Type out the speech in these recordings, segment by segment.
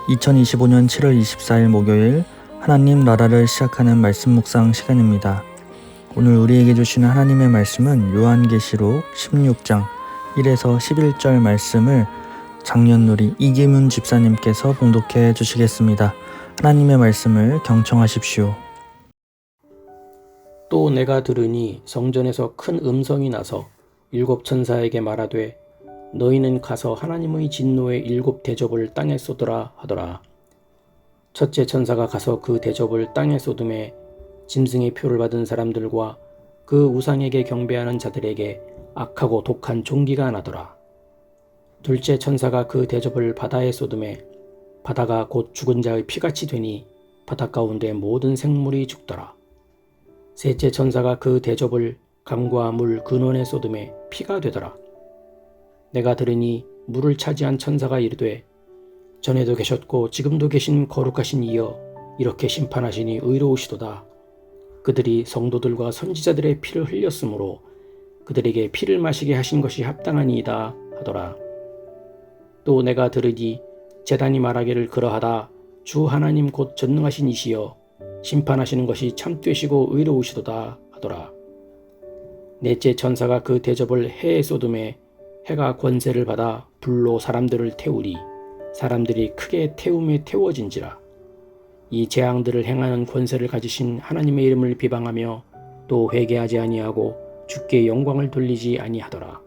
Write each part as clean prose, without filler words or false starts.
2025년 7월 24일 목요일 하나님 나라를 시작하는 말씀 묵상 시간입니다. 오늘 우리에게 주시는 하나님의 말씀은 요한계시록 16장 1에서 11절 말씀을 장년누리 이기문 집사님께서 봉독해 주시겠습니다. 하나님의 말씀을 경청하십시오. 또 내가 들으니 성전에서 큰 음성이 나서 일곱 천사에게 말하되 너희는 가서 하나님의 진노의 일곱 대접을 땅에 쏟으라 하더라. 첫째 천사가 가서 그 대접을 땅에 쏟음에 짐승의 표를 받은 사람들과 그 우상에게 경배하는 자들에게 악하고 독한 종기가 나더라. 둘째 천사가 그 대접을 바다에 쏟음에 바다가 곧 죽은 자의 피같이 되니 바다 가운데 모든 생물이 죽더라. 셋째 천사가 그 대접을 강과 물 근원에 쏟음에 피가 되더라. 내가 들으니 물을 차지한 천사가 이르되 전에도 계셨고 지금도 계신 거룩하신 이여 이렇게 심판하시니 의로우시도다. 그들이 성도들과 선지자들의 피를 흘렸으므로 그들에게 피를 마시게 하신 것이 합당하니이다 하더라. 또 내가 들으니 제단이 말하기를 그러하다. 주 하나님 곧 전능하신 이시여 심판하시는 것이 참되시고 의로우시도다 하더라. 넷째 천사가 그 대접을 해에 쏟음에 해가 권세를 받아 불로 사람들을 태우리 사람들이 크게 태움에 태워진지라. 이 재앙들을 행하는 권세를 가지신 하나님의 이름을 비방하며 또 회개하지 아니하고 주께 영광을 돌리지 아니하더라.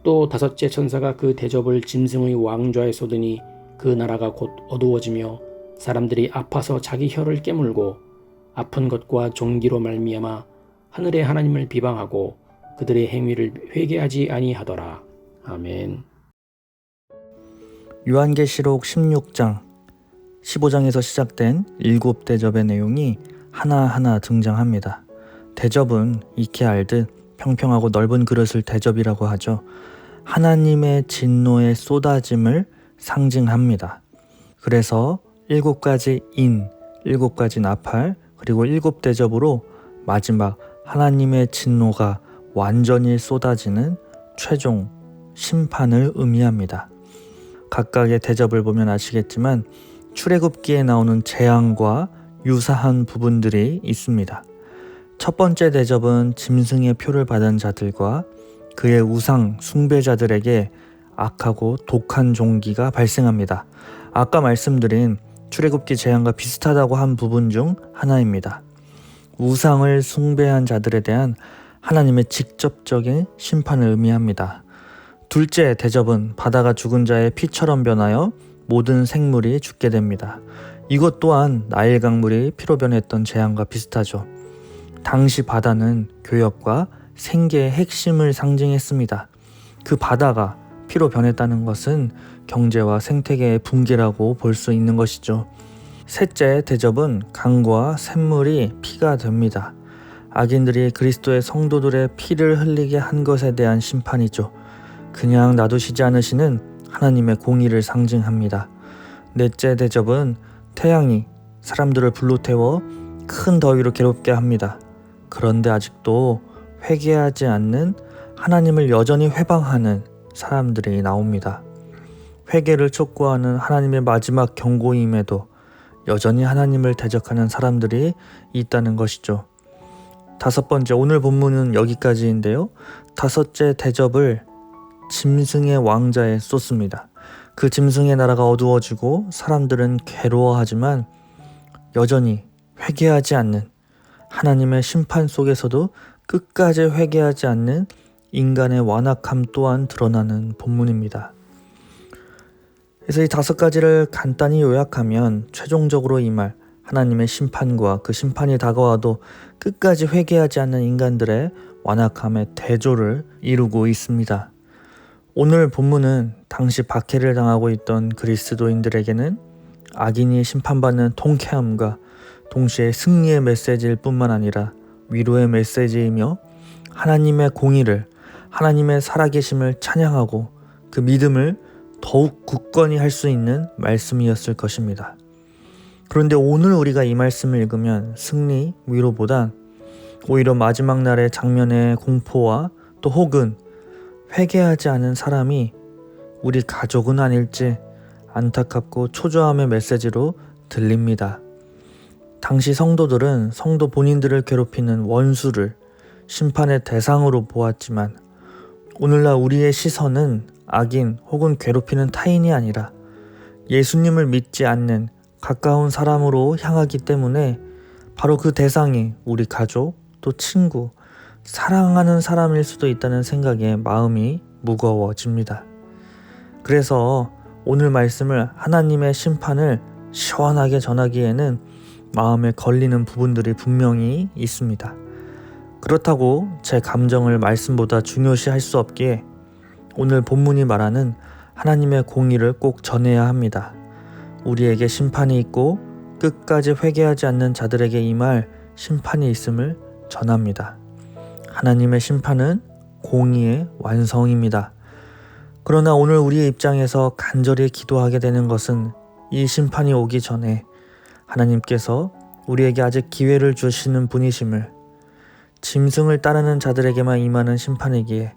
또 다섯째 천사가 그 대접을 짐승의 왕좌에 쏟으니 그 나라가 곧 어두워지며 사람들이 아파서 자기 혀를 깨물고 아픈 것과 종기로 말미암아 하늘의 하나님을 비방하고 그들의 행위를 회개하지 아니하더라. 아멘. 요한계시록 16장 15장에서 시작된 일곱 대접의 내용이 하나하나 등장합니다. 대접은 익히 알듯 평평하고 넓은 그릇을 대접이라고 하죠. 하나님의 진노의 쏟아짐을 상징합니다. 그래서 7가지 인, 7가지 나팔, 그리고 7 대접으로 마지막 하나님의 진노가 완전히 쏟아지는 최종 심판을 의미합니다. 각각의 대접을 보면 아시겠지만 출애굽기에 나오는 재앙과 유사한 부분들이 있습니다. 첫 번째 대접은 짐승의 표를 받은 자들과 그의 우상 숭배자들에게 악하고 독한 종기가 발생합니다. 아까 말씀드린 출애굽기 재앙과 비슷하다고 한 부분 중 하나입니다. 우상을 숭배한 자들에 대한 하나님의 직접적인 심판을 의미합니다. 둘째 대접은 바다가 죽은 자의 피처럼 변하여 모든 생물이 죽게 됩니다. 이것 또한 나일 강물이 피로 변했던 재앙과 비슷하죠. 당시 바다는 교역과 생계의 핵심을 상징했습니다. 그 바다가 피로 변했다는 것은 경제와 생태계의 붕괴라고 볼 수 있는 것이죠. 셋째 대접은 강과 샘물이 피가 됩니다. 악인들이 그리스도의 성도들의 피를 흘리게 한 것에 대한 심판이죠. 그냥 놔두시지 않으시는 하나님의 공의를 상징합니다. 넷째 대접은 태양이 사람들을 불로 태워 큰 더위로 괴롭게 합니다. 그런데 아직도 회개하지 않는 하나님을 여전히 회방하는 사람들이 나옵니다. 회개를 촉구하는 하나님의 마지막 경고임에도 여전히 하나님을 대적하는 사람들이 있다는 것이죠. 다섯 번째, 오늘 본문은 여기까지인데요. 다섯째 대접을 짐승의 왕자에 쏟습니다. 그 짐승의 나라가 어두워지고 사람들은 괴로워하지만 여전히 회개하지 않는 하나님의 심판 속에서도 끝까지 회개하지 않는 인간의 완악함 또한 드러나는 본문입니다. 그래서 이 5가지를 간단히 요약하면 최종적으로 이 말 하나님의 심판과 그 심판이 다가와도 끝까지 회개하지 않는 인간들의 완악함의 대조를 이루고 있습니다. 오늘 본문은 당시 박해를 당하고 있던 그리스도인들에게는 악인이 심판받는 통쾌함과 동시에 승리의 메시지일 뿐만 아니라 위로의 메시지이며 하나님의 공의를, 하나님의 살아계심을 찬양하고 그 믿음을 더욱 굳건히 할 수 있는 말씀이었을 것입니다. 그런데 오늘 우리가 이 말씀을 읽으면 승리, 위로보단 오히려 마지막 날의 장면의 공포와 또 혹은 회개하지 않은 사람이 우리 가족은 아닐지 안타깝고 초조함의 메시지로 들립니다. 당시 성도들은 성도 본인들을 괴롭히는 원수를 심판의 대상으로 보았지만 오늘날 우리의 시선은 악인 혹은 괴롭히는 타인이 아니라 예수님을 믿지 않는 가까운 사람으로 향하기 때문에 바로 그 대상이 우리 가족, 또 친구, 사랑하는 사람일 수도 있다는 생각에 마음이 무거워집니다. 그래서 오늘 말씀을 하나님의 심판을 시원하게 전하기에는 마음에 걸리는 부분들이 분명히 있습니다. 그렇다고 제 감정을 말씀보다 중요시할 수 없기에 오늘 본문이 말하는 하나님의 공의를 꼭 전해야 합니다. 우리에게 심판이 있고 끝까지 회개하지 않는 자들에게 임할 심판이 있음을 전합니다. 하나님의 심판은 공의의 완성입니다. 그러나 오늘 우리의 입장에서 간절히 기도하게 되는 것은 이 심판이 오기 전에 하나님께서 우리에게 아직 기회를 주시는 분이심을, 짐승을 따르는 자들에게만 임하는 심판이기에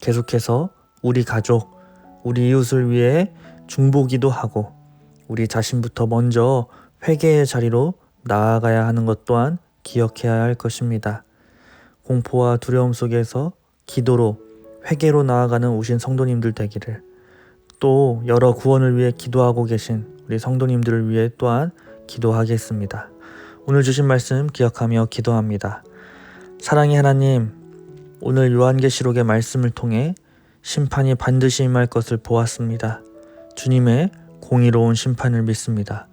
계속해서 우리 가족, 우리 이웃을 위해 중보기도 하고 우리 자신부터 먼저 회개의 자리로 나아가야 하는 것 또한 기억해야 할 것입니다. 공포와 두려움 속에서 기도로 회개로 나아가는 오신 성도님들 되기를, 또 여러 구원을 위해 기도하고 계신 우리 성도님들을 위해 또한 기도하겠습니다. 오늘 주신 말씀 기억하며 기도합니다. 사랑의 하나님, 오늘 요한계시록의 말씀을 통해 심판이 반드시 임할 것을 보았습니다. 주님의 공의로운 심판을 믿습니다.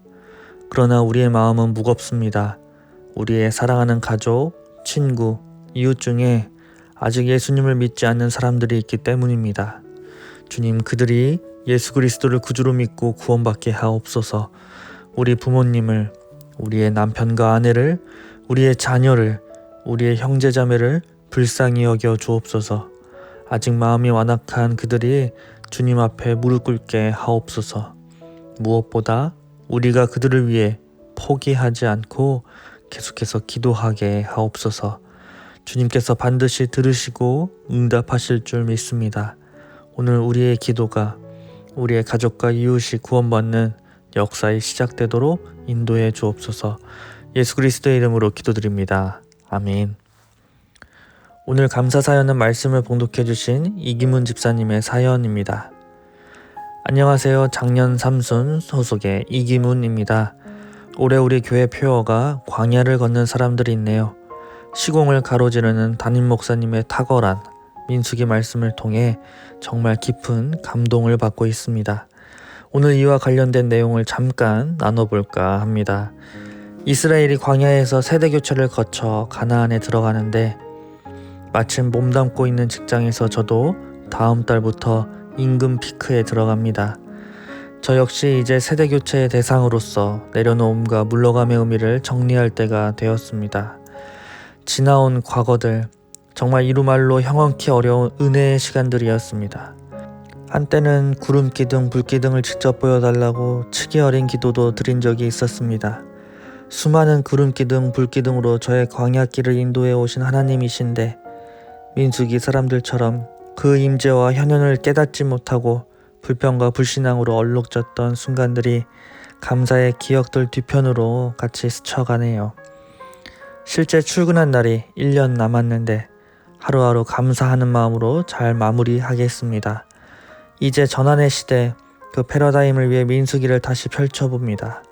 그러나 우리의 마음은 무겁습니다. 우리의 사랑하는 가족, 친구, 이웃 중에 아직 예수님을 믿지 않는 사람들이 있기 때문입니다. 주님, 그들이 예수 그리스도를 구주로 믿고 구원받게 하옵소서. 우리 부모님을, 우리의 남편과 아내를, 우리의 자녀를, 우리의 형제자매를 불쌍히 여겨 주옵소서. 아직 마음이 완악한 그들이 주님 앞에 무릎 꿇게 하옵소서. 무엇보다 우리가 그들을 위해 포기하지 않고 계속해서 기도하게 하옵소서. 주님께서 반드시 들으시고 응답하실 줄 믿습니다. 오늘 우리의 기도가 우리의 가족과 이웃이 구원받는 역사에 시작되도록 인도해 주옵소서. 예수 그리스도의 이름으로 기도드립니다. 아멘. 오늘 감사 사연은 말씀을 봉독해 주신 이기문 집사님의 사연입니다. 안녕하세요. 작년 삼순 소속의 이기문입니다. 올해 우리 교회 표어가 광야를 걷는 사람들이 있네요. 시공을 가로지르는 담임 목사님의 탁월한 민수기 말씀을 통해 정말 깊은 감동을 받고 있습니다. 오늘 이와 관련된 내용을 잠깐 나눠볼까 합니다. 이스라엘이 광야에서 세대교체를 거쳐 가나안에 들어가는데 마침 몸담고 있는 직장에서 저도 다음 달부터 임금 피크에 들어갑니다. 저 역시 이제 세대교체의 대상으로서 내려놓음과 물러감의 의미를 정리할 때가 되었습니다. 지나온 과거들, 정말 이루말로 형언키 어려운 은혜의 시간들이었습니다. 한때는 구름기둥, 불기둥을 직접 보여달라고 치기 어린 기도도 드린 적이 있었습니다. 수많은 구름기둥, 불기둥으로 저의 광야길을 인도해 오신 하나님이신데 민수기 사람들처럼 그 임재와 현현을 깨닫지 못하고 불평과 불신앙으로 얼룩졌던 순간들이 감사의 기억들 뒤편으로 같이 스쳐가네요. 실제 출근한 날이 1년 남았는데 하루하루 감사하는 마음으로 잘 마무리하겠습니다. 이제 전환의 시대, 그 패러다임을 위해 민수기를 다시 펼쳐봅니다.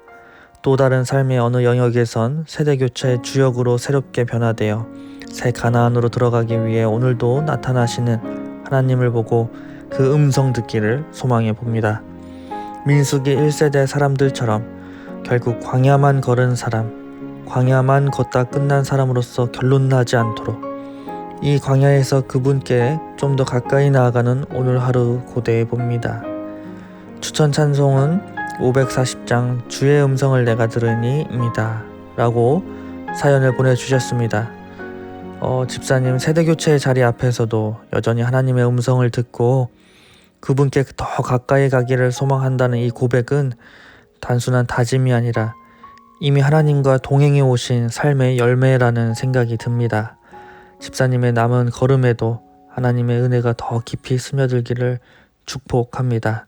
또 다른 삶의 어느 영역에선 세대교체의 주역으로 새롭게 변화되어 새 가나안으로 들어가기 위해 오늘도 나타나시는 하나님을 보고 그 음성 듣기를 소망해 봅니다. 민수기 1세대 사람들처럼 결국 광야만 걸은 사람, 광야만 걷다 끝난 사람으로서 결론 나지 않도록 이 광야에서 그분께 좀 더 가까이 나아가는 오늘 하루 고대해 봅니다. 추천 찬송은 540장 주의 음성을 내가 들으니입니다. 라고 사연을 보내주셨습니다. 집사님 세대교체의 자리 앞에서도 여전히 하나님의 음성을 듣고 그분께 더 가까이 가기를 소망한다는 이 고백은 단순한 다짐이 아니라 이미 하나님과 동행해 오신 삶의 열매라는 생각이 듭니다. 집사님의 남은 걸음에도 하나님의 은혜가 더 깊이 스며들기를 축복합니다.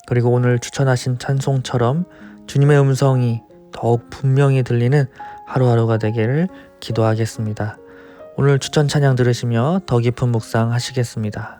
그리고 오늘 추천하신 찬송처럼 주님의 음성이 더욱 분명히 들리는 하루하루가 되기를 기도하겠습니다. 오늘 추천 찬양 들으시며 더 깊은 묵상 하시겠습니다.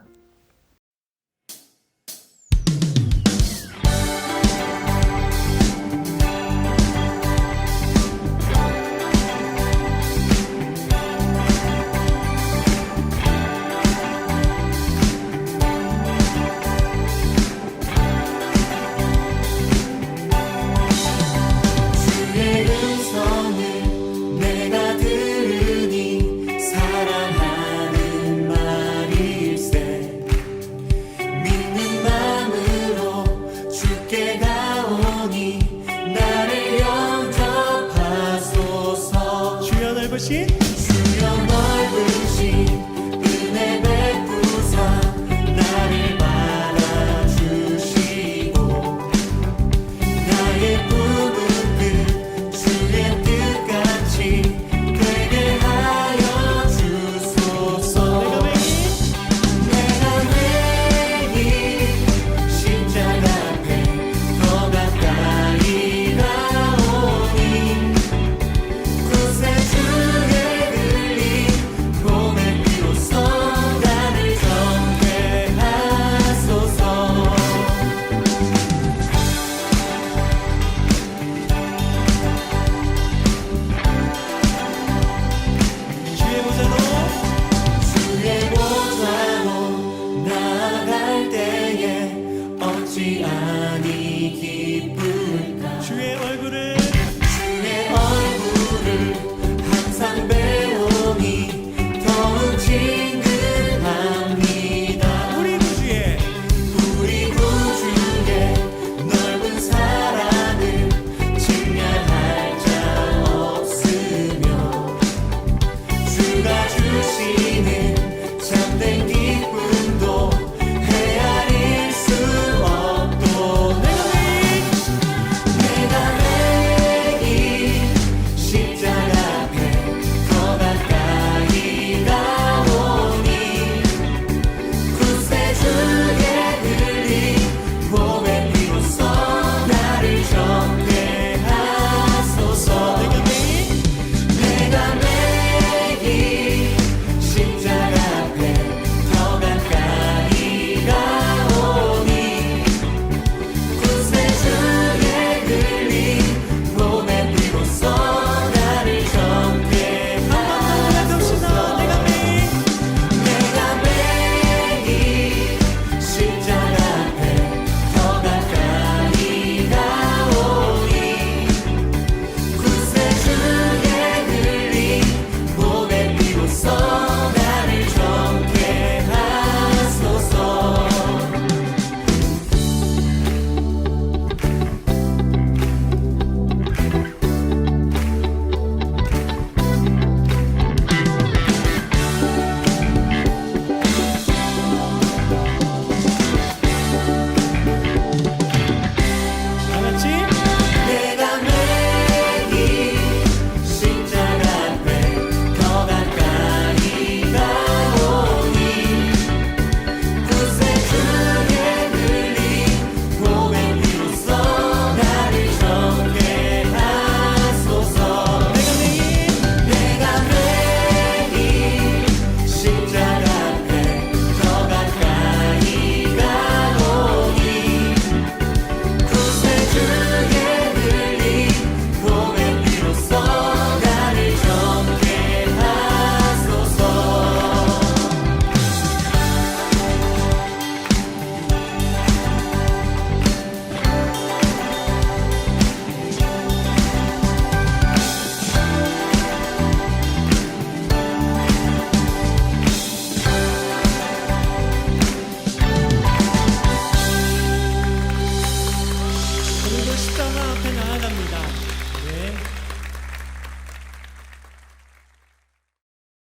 주여 넓으신